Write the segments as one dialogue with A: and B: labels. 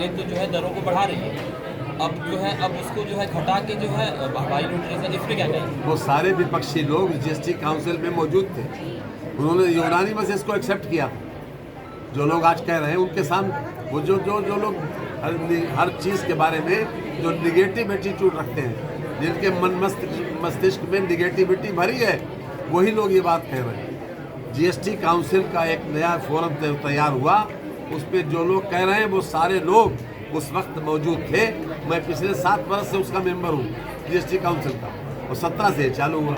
A: पहले तो जो है दरों को बढ़ा रही है, अब जो है अब उसको जो है घटा के जो है भाई लूट रही है, इस पे क्या कहेंगे?
B: वो सारे विपक्षी लोग जीएसटी काउंसिल में मौजूद थे, उन्होंने यूनानिमस इसको एक्सेप्ट किया। जो लोग आज कह रहे हैं उनके सामने वो जो लोग हर चीज़ के बारे में जो निगेटिव एटीट्यूड रखते हैं, जिनके मस्तिष्क में निगेटिविटी भरी है, वही लोग ये बात कह रहे हैं। जीएसटी काउंसिल का एक नया फोरम तैयार हुआ, उस पर जो लोग कह रहे हैं वो सारे लोग उस वक्त मौजूद थे। मैं पिछले 7 वर्ष से उसका मेंबर हूँ जीएसटी काउंसिल का, और 17 से चालू हुआ,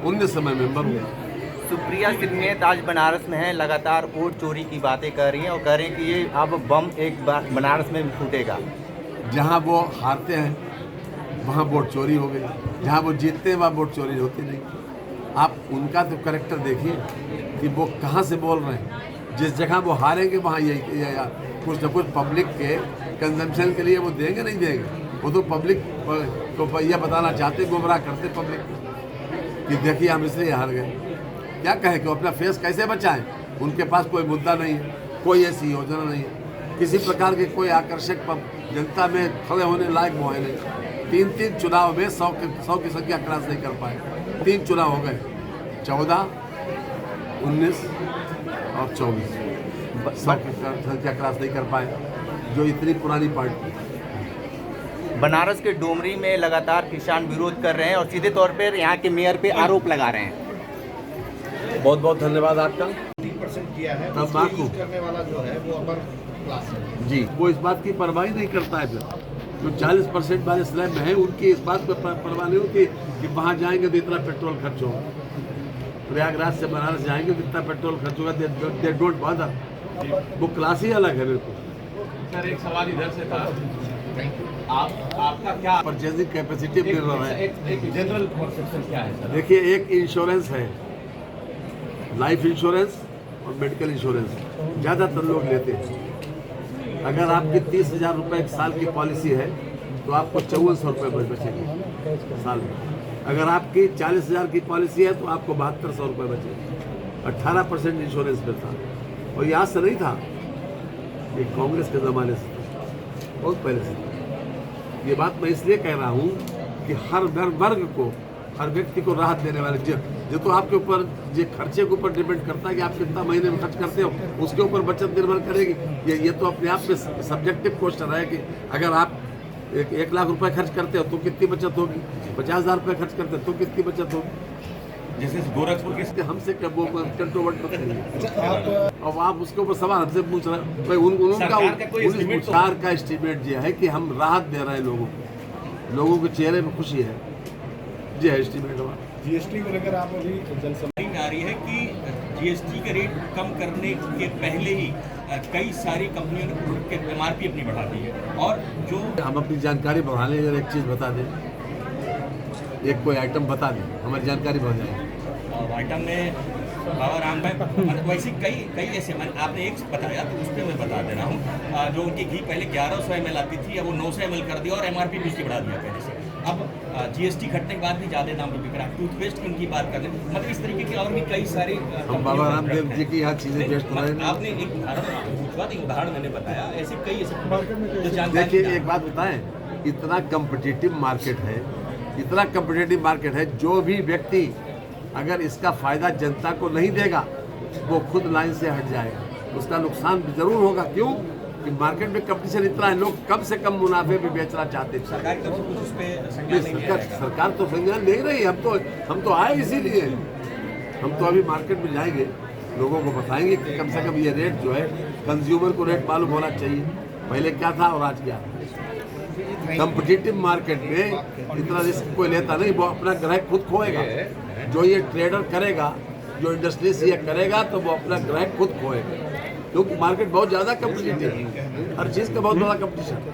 B: 19 से मैं मेंबर हूँ।
C: सुप्रिया सिन्हा आज बनारस में है, लगातार वोट चोरी की बातें कर रही हैं और कह रही हैं कि ये अब बम एक बार बनारस में भी फूटेगा।
B: जहाँ वो हारते हैं वहाँ वोट चोरी हो गई, जहाँ वो जीतते हैं वहाँ वोट चोरी होती नहीं। आप उनका तो कैरेक्टर देखिए कि वो कहाँ से बोल रहे हैं। जिस जगह वो हारेंगे वहाँ यही कुछ न कुछ पब्लिक के कंजम्पशन के लिए वो देंगे नहीं देंगे। वो तो पब्लिक को यह बताना चाहते, गुमराह करते पब्लिक कि देखिए हम इसलिए हार गए। क्या कहें कि अपना फेस कैसे बचाएं? उनके पास कोई मुद्दा नहीं है, कोई ऐसी योजना नहीं है, किसी प्रकार के कोई आकर्षक जनता में खड़े होने लायक वो है नहीं। 3 चुनाव में 100 की संख्या क्रॉस नहीं कर पाए। 3 चुनाव हो गए, 14, 19 और 24, 100 की संख्या क्रॉस नहीं कर पाए, जो इतनी पुरानी पार्टी।
C: बनारस के डोमरी में लगातार किसान विरोध कर रहे हैं और सीधे तौर पर यहाँ के मेयर पे आरोप लगा रहे हैं।
B: बहुत बहुत धन्यवाद आपका।
D: 3% किया है,
B: तब बात को
D: करने वाला जो है वो अपर क्लास है
B: जी, वो इस बात की परवाह नहीं करता है। फिर जो 40% वाले स्लैब में है, उनकी इस बात पर परवाह नहीं होती कि वहाँ जाएंगे तो इतना पेट्रोल खर्च होगा, प्रयागराज से बनारस जाएंगे तो इतना पेट्रोल खर्च होगा। They don't bother. वो क्लास ही अलग है मेरे को।
E: सर एक सवाल इधर से था, आपका क्या
B: परचेजिंग कैपेसिटी मिल रहा है?
E: एक जनरल परसेप्शन क्या है सर?
B: देखिए, एक इंश्योरेंस है, लाइफ इंश्योरेंस और मेडिकल इंश्योरेंस ज़्यादातर लोग लेते हैं। अगर आपकी 30,000 रुपये एक साल की पॉलिसी है तो आपको 5400 रुपये बचेंगे साल में। अगर आपकी 40,000 की पॉलिसी है तो आपको 7200 रुपये बचेंगे। 18% इंश्योरेंस पे था, और ये आज से नहीं था, ये कांग्रेस के ज़माने से था, बहुत पहले से था। ये बात मैं इसलिए कह रहा हूँ कि हर वर्ग को, हर व्यक्ति को राहत देने वाले जो तो आपके ऊपर जो खर्चे के ऊपर डिपेंड करता है कि आप कितना महीने में खर्च करते हो, उसके ऊपर बचत निर्भर करेगी। ये तो अपने आप में सब्जेक्टिव क्वेश्चन है कि अगर आप 1 लाख रुपए खर्च करते हो तो कितनी बचत होगी, 50,000 रुपये खर्च करते हो तो कितनी बचत होगी।
E: जैसे गोरखपुर के
B: हमसे क्या वो कंट्रोवर्ट मत करिए। अब आप उसके ऊपर सवाल हमसे पूछ रहे हैं। भाई उनका सरकार का एस्टीमेट ये है कि हम राहत दे रहे हैं लोगों के चेहरे में खुशी है जी, है एस्टीमेट हमारा।
D: जीएसटी को लेकर आप अभी
A: आ रही है कि जीएसटी का रेट कम करने के पहले ही कई सारी कंपनियों ने MRP अपनी बढ़ा दी है, और जो
B: हम अपनी जानकारी बढ़ाने अगर एक चीज़ बता दें, एक कोई आइटम बता दें, हमारी जानकारी बढ़ जाएगी।
A: और आइटम में बाबा राम भाई वैसे कई ऐसे आपने एक बताया तो उस पर मैं बता दे रहा हूँ। जो उनकी घी पहले 1100 ml आती थी, अब वो 900 ml कर दिया और MRP भी उसकी बढ़ा दिया पहले से। अब जीएसटी घटने के बाद भी ज़्यादा दाम पर बिक रहा है। टूथपेस्ट की उनकी बात कर लें, मतलब इस तरीके की और भी कई सारी
B: हम बाबा रामदेव जी की यहाँ चीज़ें बेस्ट हो रहे हैं।
A: आपने एक उदाहरण मैंने बताया, ऐसे कई ऐसे।
B: देखिए, एक बात बताएं, इतना कम्पिटिटिव मार्केट है, इतना कम्पिटिटिव मार्केट है, जो भी व्यक्ति अगर इसका फ़ायदा जनता को नहीं देगा वो खुद लाइन से हट जाएगा, उसका नुकसान जरूर होगा। क्यों कि मार्केट में कंपटीशन इतना है, लोग कम से कम मुनाफे में बेचना चाहते हैं। सरकार तो संज्ञान ले रही है। हम तो आए इसीलिए। हम तो अभी मार्केट में जाएंगे, लोगों को बताएंगे कि कम से कम ये रेट जो है, कंज्यूमर को रेट मालूम होना चाहिए पहले क्या था और आज क्या है। कम्पिटिटिव मार्केट में इतना रिस्क कोई लेता नहीं, वो अपना ग्राहक खुद खोएगा। जो ये ट्रेडर करेगा, जो इंडस्ट्री से ये करेगा, तो वो अपना ग्राहक खुद खोएगा, क्योंकि मार्केट बहुत ज़्यादा कम्पिटिटिव है, हर चीज़ का बहुत बड़ा कम्पिटिशन है।